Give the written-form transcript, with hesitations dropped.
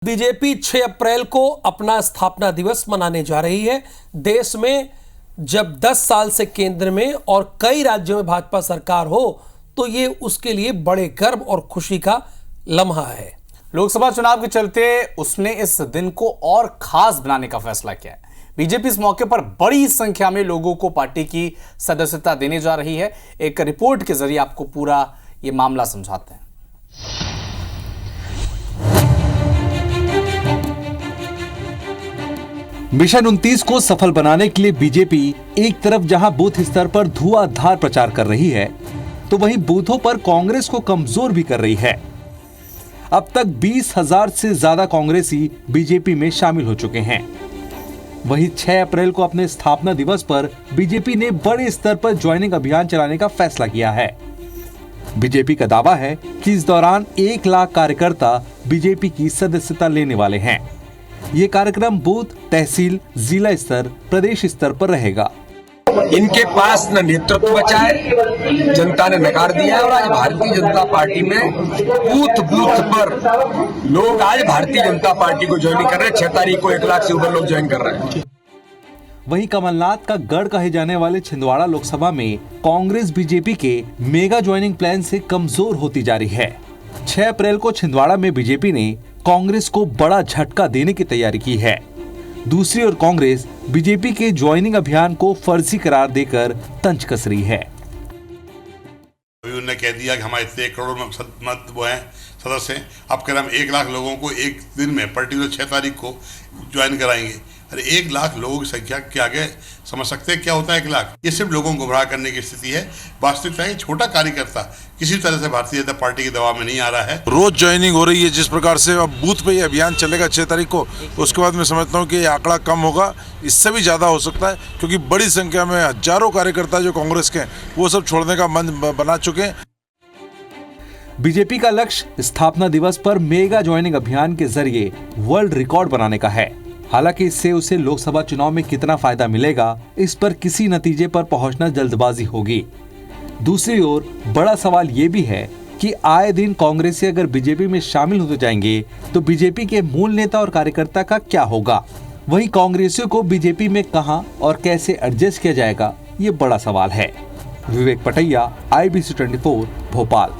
BJP 6 अप्रैल को अपना स्थापना दिवस मनाने जा रही है। देश में जब 10 साल से केंद्र में और कई राज्यों में भाजपा सरकार हो तो ये उसके लिए बड़े गर्व और खुशी का लम्हा है। लोकसभा चुनाव के चलते उसने इस दिन को और खास बनाने का फैसला किया है। बीजेपी इस मौके पर बड़ी संख्या में लोगों को पार्टी की सदस्यता देने जा रही है। एक रिपोर्ट के जरिए आपको पूरा ये मामला समझाते हैं। मिशन 29 को सफल बनाने के लिए बीजेपी एक तरफ जहां बूथ स्तर पर धुआंधार प्रचार कर रही है तो वहीं बूथों पर कांग्रेस को कमजोर भी कर रही है। अब तक 20,000 से ज्यादा कांग्रेसी बीजेपी में शामिल हो चुके हैं। वहीं 6 अप्रैल को अपने स्थापना दिवस पर बीजेपी ने बड़े स्तर पर ज्वाइनिंग अभियान चलाने का फैसला किया है। बीजेपी का दावा है कि इस दौरान 1 लाख कार्यकर्ता बीजेपी की सदस्यता लेने वाले हैं। ये कार्यक्रम बूथ, तहसील, जिला स्तर, प्रदेश स्तर पर रहेगा। इनके पास न नेतृत्व बचा है, जनता ने नकार दिया है और आज भारतीय जनता पार्टी में बूथ बूथ पर लोग आज भारतीय जनता पार्टी को ज्वाइन कर रहे हैं। 6 तारीख को 1 लाख से ऊपर लोग ज्वाइन कर रहे हैं। वहीं कमलनाथ का गढ़ कहे जाने वाले छिंदवाड़ा लोकसभा में कांग्रेस बीजेपी के मेगा ज्वाइनिंग प्लान से कमजोर होती जा रही है। 6 अप्रैल को छिंदवाड़ा में बीजेपी ने कांग्रेस को बड़ा झटका देने की तैयारी की है। दूसरी ओर कांग्रेस बीजेपी के ज्वाइनिंग अभियान को फर्जी करार देकर तंज कस रही है। उन्होंने कह दिया कि हमारे इतने करोड़ मत वो हैं सदस्य हैं, अब कह रहे हम 1 लाख लोगों को एक दिन में पर्टिकुलर 6 तारीख को ज्वाइन कराएंगे। अरे 1 लाख लोगों की संख्या के आगे समझ सकते हैं क्या होता है 1 लाख? ये सिर्फ लोगों को गुमराह करने की स्थिति है। वास्तविकता है छोटा कार्यकर्ता किसी तरह से भारतीय जनता पार्टी के दबाव में नहीं आ रहा है। रोज ज्वाइनिंग हो रही है जिस प्रकार से अब बूथ पे ये अभियान चलेगा 6 तारीख को, उसके बाद मैं समझता हूँ कि ये आंकड़ा कम होगा, इससे भी ज़्यादा हो सकता है क्योंकि बड़ी संख्या में हजारों कार्यकर्ता जो कांग्रेस के हैं वो सब छोड़ने का मन बना चुके हैं। बीजेपी का लक्ष्य स्थापना दिवस पर मेगा ज्वाइनिंग अभियान के जरिए वर्ल्ड रिकॉर्ड बनाने का है। हालांकि इससे उसे लोकसभा चुनाव में कितना फायदा मिलेगा, इस पर किसी नतीजे पर पहुंचना जल्दबाजी होगी। दूसरी ओर बड़ा सवाल ये भी है कि आए दिन कांग्रेसी अगर बीजेपी में शामिल होते जाएंगे तो बीजेपी के मूल नेता और कार्यकर्ता का क्या होगा? वहीं कांग्रेसियों को बीजेपी में कहां और कैसे एडजस्ट किया जाएगा, ये बड़ा सवाल है। विवेक पटैया, IBC 24, भोपाल।